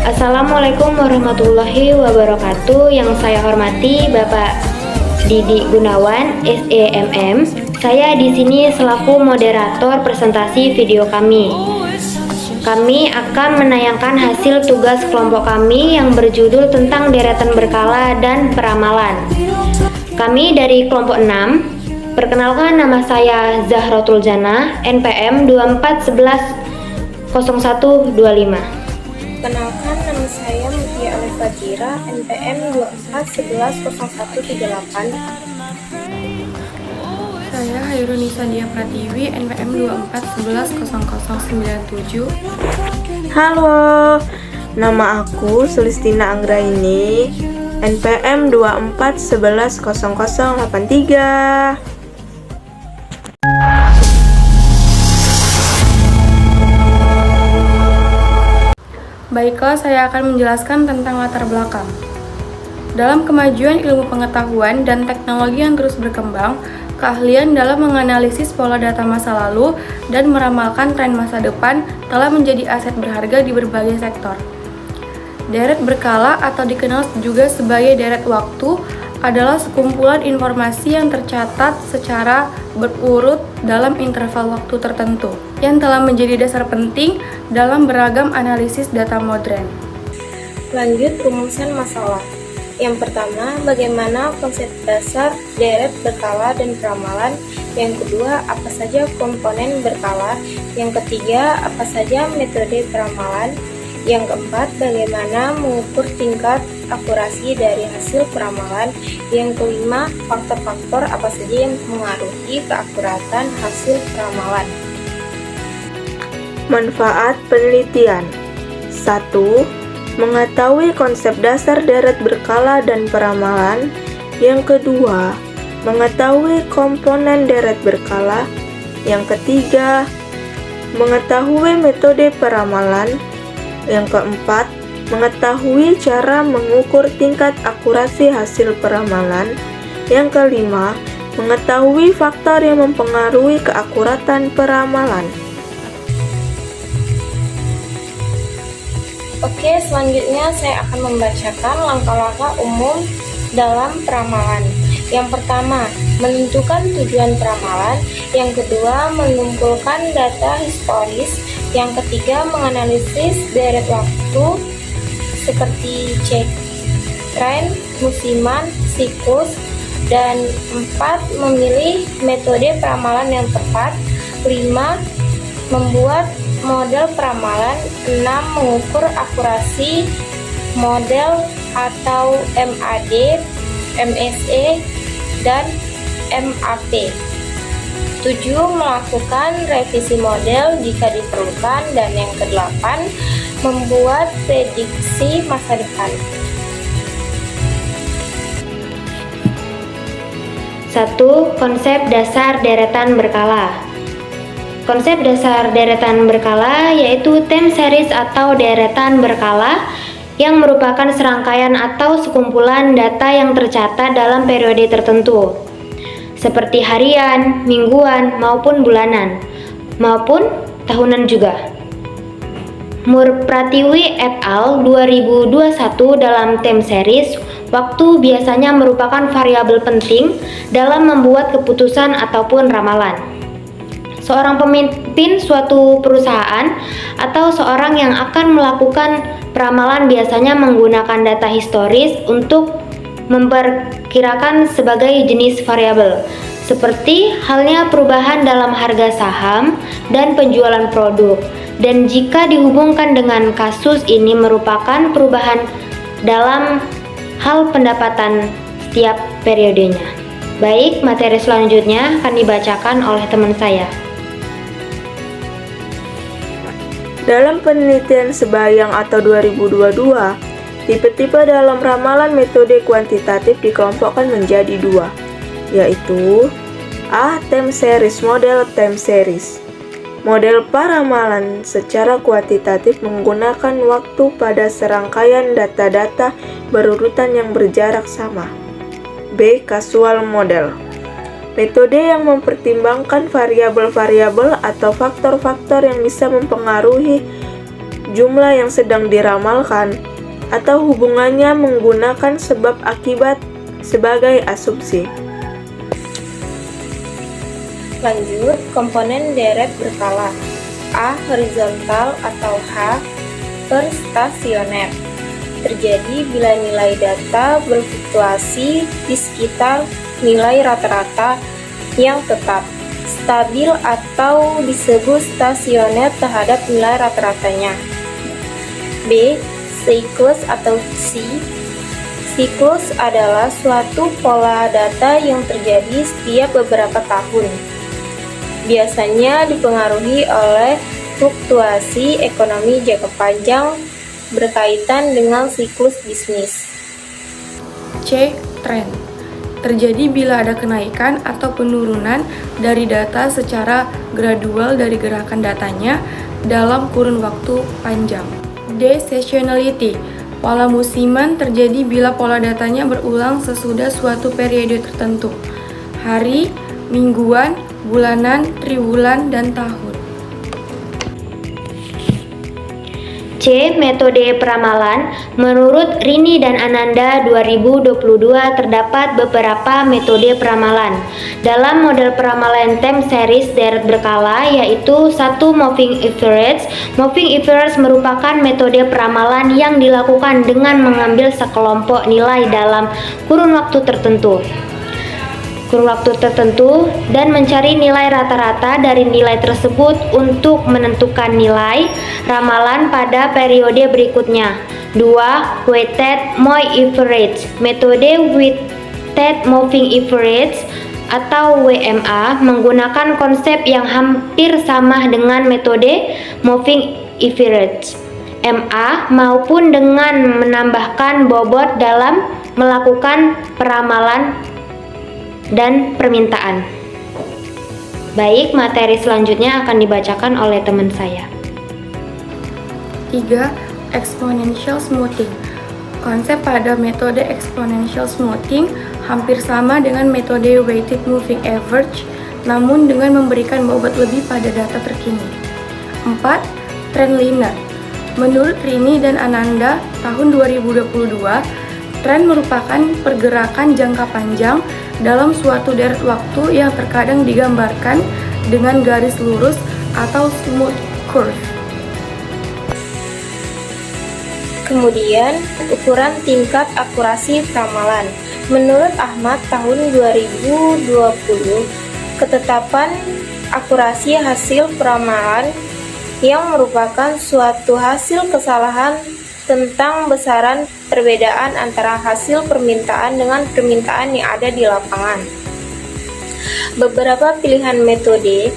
Assalamualaikum warahmatullahi wabarakatuh. Yang saya hormati Bapak Didi Gunawan, SEMM. Saya di sini selaku moderator presentasi video kami. Kami akan menayangkan hasil tugas kelompok kami yang berjudul tentang deretan berkala dan peramalan. Kami dari kelompok 6. Perkenalkan, nama saya Zahratul Jannah, NPM 24110125. Kenalkan, nama saya Mutia Alif Fajira, NPM 24110138. Saya Hairunisa Dia Pratiwi, NPM 24110097. Halo, nama aku Sulistina Anggraini, NPM 24110083. Baiklah, saya akan menjelaskan tentang latar belakang. Dalam kemajuan ilmu pengetahuan dan teknologi yang terus berkembang, keahlian dalam menganalisis pola data masa lalu dan meramalkan tren masa depan telah menjadi aset berharga di berbagai sektor. Deret berkala atau dikenal juga sebagai deret waktu adalah sekumpulan informasi yang tercatat secara berurut dalam interval waktu tertentu yang telah menjadi dasar penting dalam beragam analisis data modern. Lanjut rumusan masalah. Yang pertama, bagaimana konsep dasar deret berkala dan peramalan. Yang kedua, apa saja komponen berkala. Yang ketiga, apa saja metode peramalan. Yang keempat, bagaimana mengukur tingkat akurasi dari hasil peramalan. Yang kelima, faktor-faktor apa saja yang mengaruhi keakuratan hasil peramalan. Manfaat penelitian. 1. Mengetahui konsep dasar deret berkala dan peramalan. Yang kedua, mengetahui komponen deret berkala. Yang ketiga, mengetahui metode peramalan. Yang keempat, mengetahui cara mengukur tingkat akurasi hasil peramalan. Yang kelima, mengetahui faktor yang mempengaruhi keakuratan peramalan. Oke, selanjutnya saya akan membacakan langkah-langkah umum dalam peramalan. Yang pertama, menentukan tujuan peramalan. Yang kedua, mengumpulkan data historis. Yang ketiga, menganalisis deret waktu seperti cek tren, musiman, siklus. Dan 4, memilih metode peramalan yang tepat. 5, membuat model peramalan. 6, mengukur akurasi model atau MAD, MSE, dan MAP. 7, melakukan revisi model jika diperlukan. Dan yang ke-8, membuat prediksi masa depan. 1. Konsep dasar deretan berkala. Konsep dasar deretan berkala yaitu time series atau deretan berkala yang merupakan serangkaian atau sekumpulan data yang tercatat dalam periode tertentu, seperti harian, mingguan, maupun bulanan, maupun tahunan juga. Pratiwi et al. 2021 dalam time series, waktu biasanya merupakan variabel penting dalam membuat keputusan ataupun ramalan. Seorang pemimpin suatu perusahaan atau seorang yang akan melakukan peramalan biasanya menggunakan data historis untuk memperkirakan sebagai jenis variabel, seperti halnya perubahan dalam harga saham dan penjualan produk. Dan jika dihubungkan dengan kasus ini merupakan perubahan dalam hal pendapatan setiap periodenya. Baik, materi selanjutnya akan dibacakan oleh teman saya. Dalam penelitian Sebayang atau 2022, tipe-tipe dalam ramalan metode kuantitatif dikelompokkan menjadi 2, yaitu A. Time series model time series. Model paramalan secara kuantitatif menggunakan waktu pada serangkaian data-data berurutan yang berjarak sama. B. Casual model. Metode yang mempertimbangkan variabel-variabel atau faktor-faktor yang bisa mempengaruhi jumlah yang sedang diramalkan, atau hubungannya menggunakan sebab akibat sebagai asumsi. Lanjut, komponen deret berkala. A. Horizontal atau H. Per-stasioner. Terjadi bila nilai data berfluktuasi di sekitar nilai rata-rata yang tetap, stabil atau disebut stasioner terhadap nilai rata-ratanya. B. Siklus atau C. Siklus adalah suatu pola data yang terjadi setiap beberapa tahun. Biasanya dipengaruhi oleh fluktuasi ekonomi jangka panjang berkaitan dengan siklus bisnis. C. Tren. Terjadi bila ada kenaikan atau penurunan dari data secara gradual dari gerakan datanya dalam kurun waktu panjang. D. Seasonality. Pola musiman terjadi bila pola datanya berulang sesudah suatu periode tertentu. Hari, mingguan, bulanan, triwulan, dan tahun. C. Metode peramalan. Menurut Rini dan Ananda 2022 terdapat beberapa metode peramalan. Dalam model peramalan time series deret berkala yaitu 1. Moving average. Moving average merupakan metode peramalan yang dilakukan dengan mengambil sekelompok nilai dalam kurun waktu tertentu dan mencari nilai rata-rata dari nilai tersebut untuk menentukan nilai ramalan pada periode berikutnya. 2. Weighted moving average. Metode weighted moving average atau WMA menggunakan konsep yang hampir sama dengan metode moving average MA maupun dengan menambahkan bobot dalam melakukan peramalan dan permintaan. Baik, materi selanjutnya akan dibacakan oleh teman saya. 3. Exponential smoothing. Konsep pada metode exponential smoothing hampir sama dengan metode weighted moving average, namun dengan memberikan bobot lebih pada data terkini. 4. Trend linear. Menurut Rini dan Ananda tahun 2022, tren merupakan pergerakan jangka panjang dalam suatu deret waktu yang terkadang digambarkan dengan garis lurus atau smooth curve. Kemudian, ukuran tingkat akurasi peramalan. Menurut Ahmad tahun 2020, ketetapan akurasi hasil peramalan yang merupakan suatu hasil kesalahan tentang besaran perbedaan antara hasil permintaan dengan permintaan yang ada di lapangan. Beberapa pilihan metode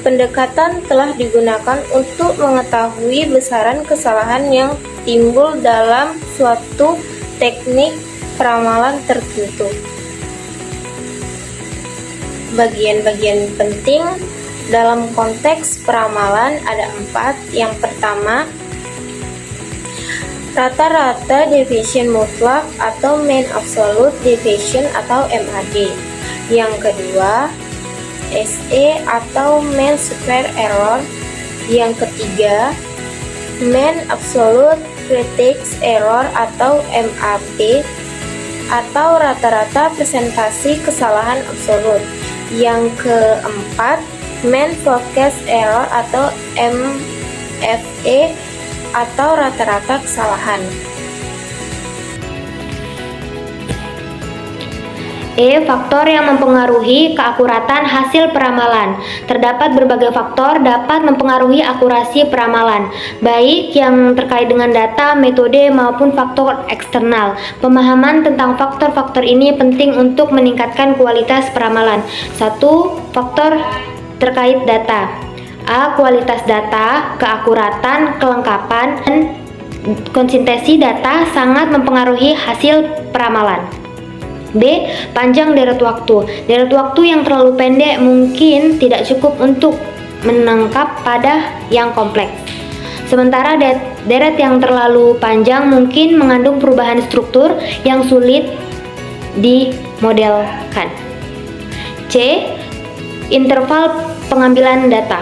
pendekatan telah digunakan untuk mengetahui besaran kesalahan yang timbul dalam suatu teknik peramalan tertentu. Bagian-bagian penting dalam konteks peramalan ada 4. Yang pertama, rata-rata deviation mutlak atau mean absolute deviation atau MAD. Yang kedua, SE atau mean square error. Yang ketiga, mean absolute pretext error atau MAP atau rata-rata presentasi kesalahan absolut. Yang keempat, mean forecast error atau MFE atau rata-rata kesalahan. E. Faktor yang mempengaruhi keakuratan hasil peramalan. Terdapat berbagai faktor dapat mempengaruhi akurasi peramalan, baik yang terkait dengan data, metode, maupun faktor eksternal. Pemahaman tentang faktor-faktor ini penting untuk meningkatkan kualitas peramalan. 1. Faktor terkait data. A. Kualitas data, keakuratan, kelengkapan, dan konsistensi data sangat mempengaruhi hasil peramalan. B. Panjang deret waktu. Deret waktu yang terlalu pendek mungkin tidak cukup untuk menangkap pada yang kompleks. Sementara deret yang terlalu panjang mungkin mengandung perubahan struktur yang sulit dimodelkan. C. Interval pengambilan data.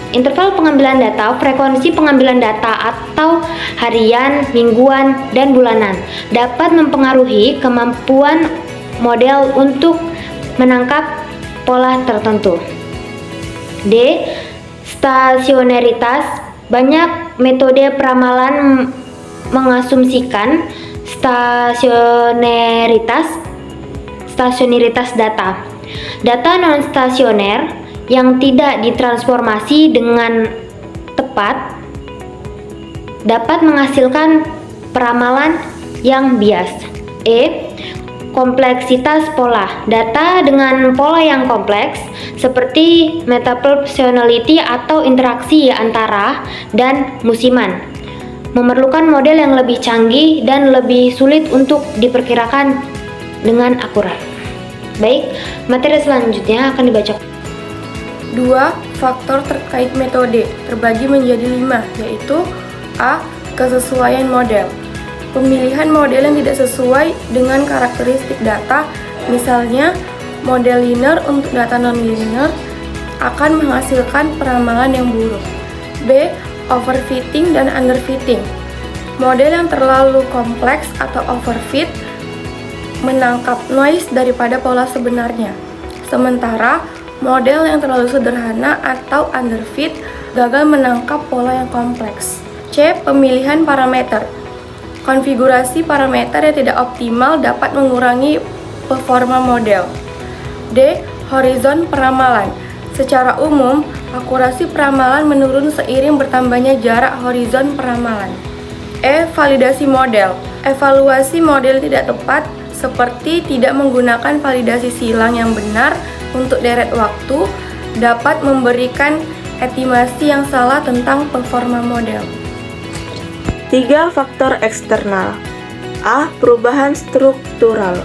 Interval pengambilan data, frekuensi pengambilan data atau harian, mingguan, dan bulanan dapat mempengaruhi kemampuan model untuk menangkap pola tertentu. D. Stasioneritas. Banyak metode peramalan mengasumsikan stasioneritas data. Data non-stasioner yang tidak ditransformasi dengan tepat dapat menghasilkan peramalan yang bias. E. Kompleksitas pola. Data dengan pola yang kompleks seperti metaproportionality atau interaksi antara dan musiman memerlukan model yang lebih canggih dan lebih sulit untuk diperkirakan dengan akurat. Baik, materi selanjutnya akan dibaca. 2. Faktor terkait metode terbagi menjadi 5, yaitu A. Kesesuaian model. Pemilihan model yang tidak sesuai dengan karakteristik data, misalnya model linear untuk data non-linear, akan menghasilkan peramalan yang buruk. B. Overfitting dan underfitting. Model yang terlalu kompleks atau overfit menangkap noise daripada pola sebenarnya. Sementara model yang terlalu sederhana atau underfit gagal menangkap pola yang kompleks. C. Pemilihan parameter. Konfigurasi parameter yang tidak optimal dapat mengurangi performa model. D. Horizon peramalan. Secara umum, akurasi peramalan menurun seiring bertambahnya jarak horizon peramalan. E. Validasi model. Evaluasi model tidak tepat seperti tidak menggunakan validasi silang yang benar untuk deret waktu dapat memberikan estimasi yang salah tentang performa model. 3. Faktor eksternal. A. Perubahan struktural.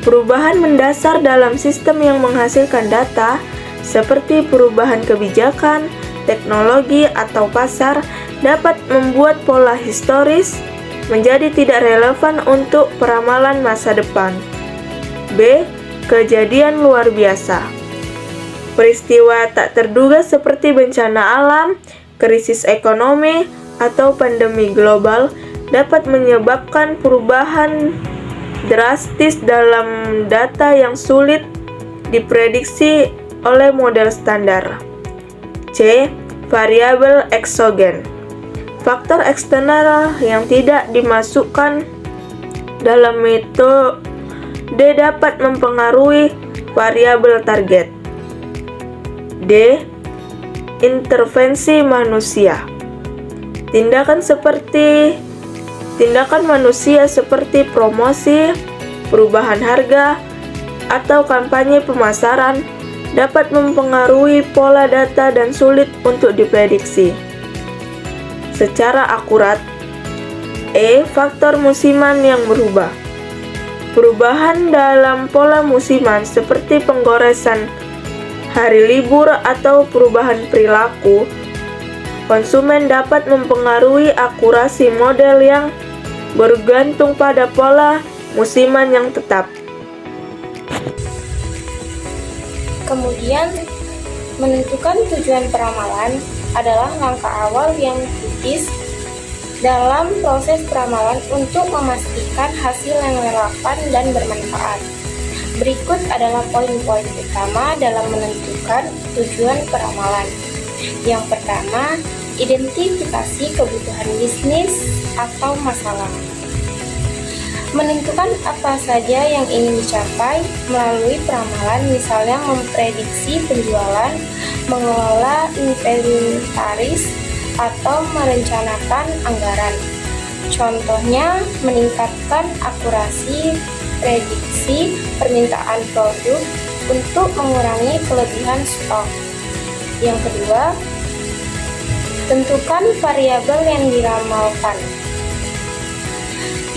Perubahan mendasar dalam sistem yang menghasilkan data seperti perubahan kebijakan, teknologi, atau pasar dapat membuat pola historis menjadi tidak relevan untuk peramalan masa depan. B. Kejadian luar biasa. Peristiwa tak terduga seperti bencana alam, krisis ekonomi, atau pandemi global dapat menyebabkan perubahan drastis dalam data yang sulit diprediksi oleh model standar. C. Variabel eksogen. Faktor eksternal yang tidak dimasukkan dalam metode dapat mempengaruhi variabel target. D. Intervensi manusia. Tindakan manusia seperti promosi, perubahan harga, atau kampanye pemasaran dapat mempengaruhi pola data dan sulit untuk diprediksi secara akurat. E. Faktor musiman yang berubah. Perubahan dalam pola musiman seperti penggoresan hari libur atau perubahan perilaku konsumen dapat mempengaruhi akurasi model yang bergantung pada pola musiman yang tetap. Kemudian, menentukan tujuan peramalan adalah langkah awal yang kritis dalam proses peramalan untuk memastikan hasil yang relevan dan bermanfaat. Berikut adalah poin-poin utama dalam menentukan tujuan peramalan. Yang pertama, identifikasi kebutuhan bisnis atau masalah. Menentukan apa saja yang ingin dicapai melalui peramalan, misalnya memprediksi penjualan, mengelola inventaris, atau merencanakan anggaran. Contohnya, meningkatkan akurasi prediksi permintaan produk untuk mengurangi kelebihan stok. Yang kedua, tentukan variabel yang diramalkan.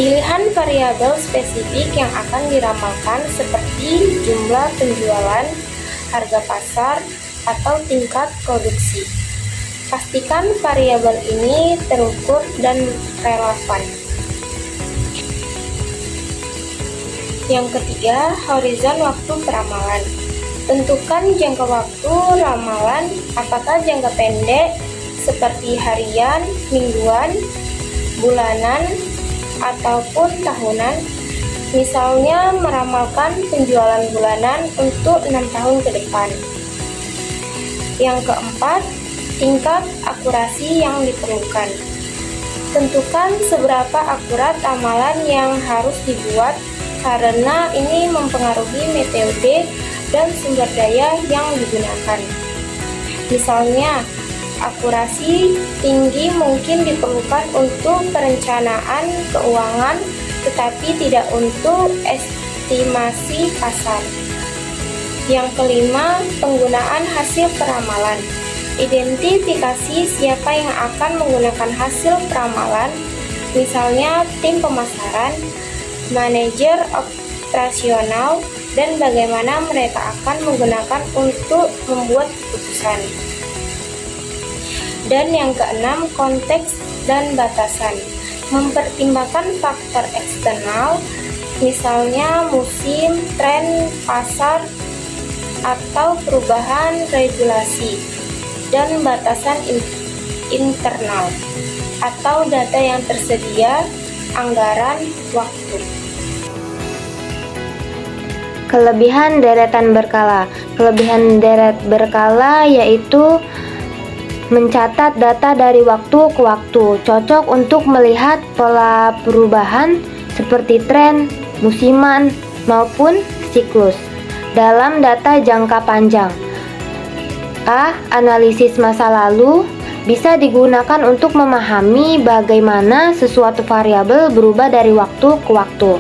Pilihan variabel spesifik yang akan diramalkan seperti jumlah penjualan, harga pasar, atau tingkat produksi. Pastikan variabel ini terukur dan relevan. Yang ketiga, horizon waktu peramalan. Tentukan jangka waktu ramalan, apakah jangka pendek seperti harian, mingguan, bulanan, ataupun tahunan. Misalnya meramalkan penjualan bulanan untuk 6 tahun ke depan. Yang keempat, tingkat akurasi yang diperlukan. Tentukan seberapa akurat ramalan yang harus dibuat karena ini mempengaruhi metode dan sumber daya yang digunakan. Misalnya, akurasi tinggi mungkin diperlukan untuk perencanaan keuangan, tetapi tidak untuk estimasi pasar. Yang kelima, penggunaan hasil peramalan. Identifikasi siapa yang akan menggunakan hasil peramalan, misalnya tim pemasaran, manajer operasional, dan bagaimana mereka akan menggunakan untuk membuat keputusan. Dan yang keenam, konteks dan batasan. Mempertimbangkan faktor eksternal, misalnya musim, tren, pasar, atau perubahan regulasi, dan batasan internal, atau data yang tersedia, anggaran, waktu. Kelebihan deretan berkala. Kelebihan deret berkala yaitu mencatat data dari waktu ke waktu, cocok untuk melihat pola perubahan seperti tren, musiman, maupun siklus dalam data jangka panjang. A. Analisis masa lalu bisa digunakan untuk memahami bagaimana sesuatu variabel berubah dari waktu ke waktu.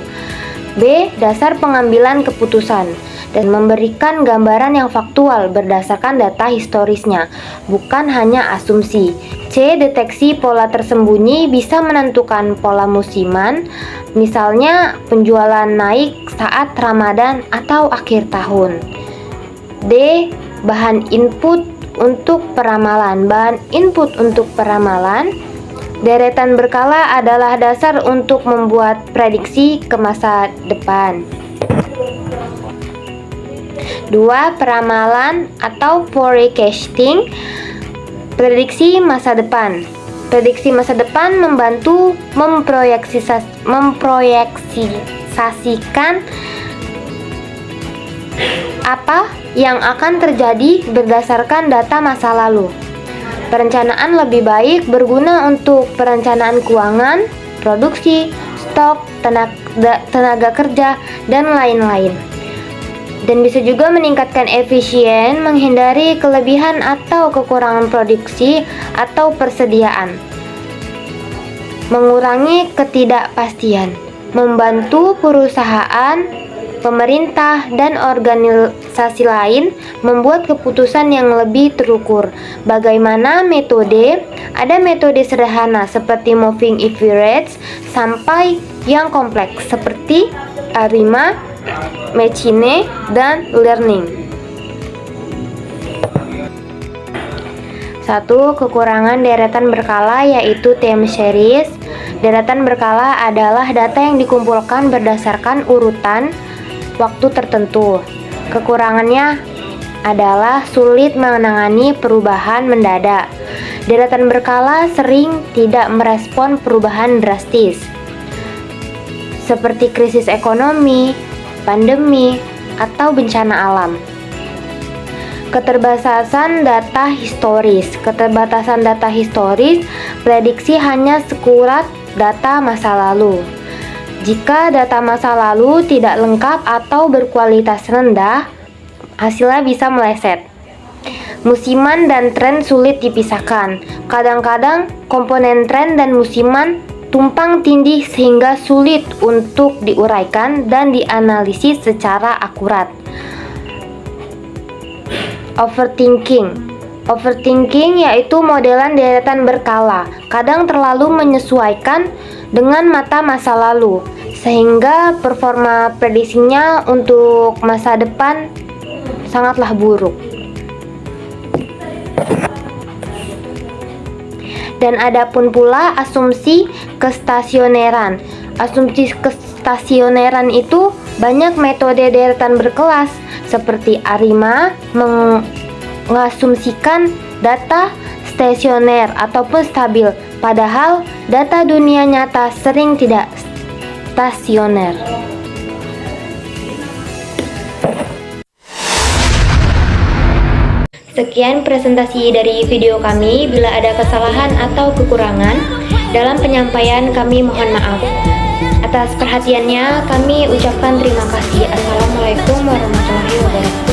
B. Dasar pengambilan keputusan dan memberikan gambaran yang faktual berdasarkan data historisnya, bukan hanya asumsi. C. Deteksi pola tersembunyi bisa menentukan pola musiman, misalnya penjualan naik saat Ramadan atau akhir tahun. D. Bahan input untuk peramalan. Bahan input untuk peramalan, deretan berkala adalah dasar untuk membuat prediksi ke masa depan. 2. Peramalan atau forecasting, prediksi masa depan. Prediksi masa depan membantu memproyeksasikan apa yang akan terjadi berdasarkan data masa lalu. Perencanaan lebih baik berguna untuk perencanaan keuangan, produksi, stok, tenaga kerja, dan lain-lain. Dan bisa juga meningkatkan efisien, menghindari kelebihan atau kekurangan produksi atau persediaan, mengurangi ketidakpastian, membantu perusahaan, pemerintah, dan organisasi lain membuat keputusan yang lebih terukur. Bagaimana metode? Ada metode sederhana seperti moving average sampai yang kompleks seperti ARIMA, Machine, dan Learning. 1. Kekurangan deretan berkala yaitu time series. Deretan berkala adalah data yang dikumpulkan berdasarkan urutan waktu tertentu. Kekurangannya adalah sulit menangani perubahan mendadak. Deretan berkala sering tidak merespon perubahan drastis, seperti krisis ekonomi, pandemi, atau bencana alam. Keterbatasan data historis. Keterbatasan data historis, prediksi hanya sekurat data masa lalu. Jika data masa lalu tidak lengkap atau berkualitas rendah, hasilnya bisa meleset. Musiman dan tren sulit dipisahkan. Kadang-kadang komponen tren dan musiman tumpang tindih sehingga sulit untuk diuraikan dan dianalisis secara akurat. Overthinking yaitu modelan deretan berkala, kadang terlalu menyesuaikan dengan masa lalu, sehingga performa prediksinya untuk masa depan sangatlah buruk. Dan adapun pula asumsi kestasioneran. Asumsi kestasioneran itu Banyak metode deretan berkelas seperti ARIMA mengasumsikan data stasioner ataupun stabil, padahal data dunia nyata sering tidak stasioner. Sekian presentasi dari video kami. Bila ada kesalahan atau kekurangan dalam penyampaian, kami mohon maaf. Atas perhatiannya, kami ucapkan terima kasih. Assalamualaikum warahmatullahi wabarakatuh.